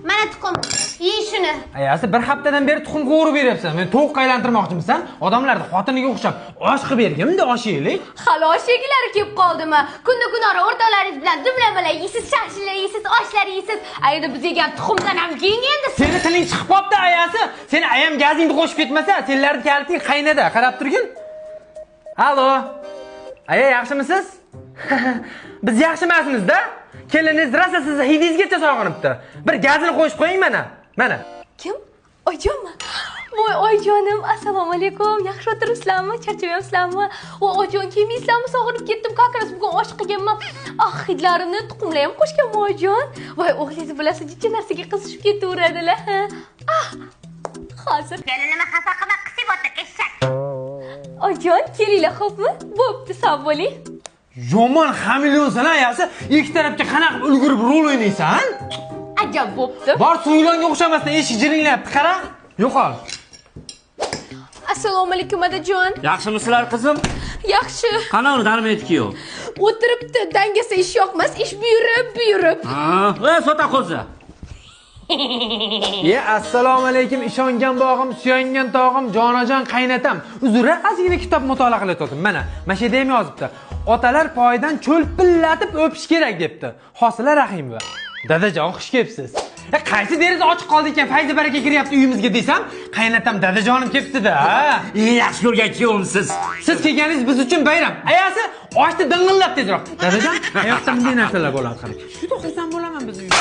Mana tuxum. Yey shuni. Ayasi bir haftadan beri tuxum qovurib beryapsan. Men tovuq aylantirmoqchimisan? Odamlarni xotiniga o'xshab osh qilib bergin-da, osh yeylik. Hali osh yegilari kelib qoldimi? Kunda-kunora o'rtoqlaringiz bilan dumlamalar yeysiz, shashillar yeysiz, oshlar yeysiz. Ayda biz yegan tuxumdan ham keng endi. Seni tiling chiqib qopti ayasi. Seni ayam gazingni qo'shib ketmasa, senlarning kaliting qaynada. Qarab turgin. Allo. Aya, yaxshimisiz? Biz yaxshi emasmiz-da. Keliniz rosa sizni hidingizgacha sog'inibdi. Bir gazini qo'yib qo'ying mana. Mana. Kim? Oyjonmi? Voy oyjonim, assalomu alaykum. Yaxshi o'tiribsizlarmi? Charchamayapsizlarmi? Voy oyjon, kelmaysizlarmi? Sog'inib ketdim. Qaqras bugun osh qilganman. Ah, hidlarimni tuxumlar ham qo'shganman oyjon. Voy o'g'lingiz bilasiz, jicha narsaga qizishib ketaveradilar. Ah, hozir kelinimni xafa qilma, qisib o'tir, eshak. Oyjon, kelinglar, xo'pmi? Bo'pti, sog' bo'ling. Yomon xamilonsan ayasi. Ikki tarafga qanaqa ulgurib rol o'ynaysan? Ajab bo'pti. Bor so'ylonga o'xshamasdan eshik jiringlayapti, qara. Yo'qol. Assalomu alaykum odajon. Yaxshimisizlar qizim? Yaxshi. Qana uni darmetkiyo. O'tiribdi, dangasa ish yo'qmas, ish buyurib. Ha, sota qo'za. Assalomu alaykum, ishongan bog'im, suyangan tog'im, jonajon qaynatam. Uzra, ozgina kitob mutolaa qilayotdim. Mana shu yerda ham yozibdi. Otalar poyidan cho'lpillatib o'pish kerak debdi. Hosila Rahimova. Dadajon, xush kelibsiz. Qaysi deraza ochiq qoldi ekan, fayzi baraka kiryapti uyimizga desam, qaynatam dadajonim kelibdi-da. Yaxshi ko'rgan kuyovimsiz. Siz kelganingiz biz uchun bayram. Ayasi, oshni ding'illab tezroq. Dadajon, hayotda bunday narsalar bo'ladi. Shu to'xtasam bo'laman biz uyda.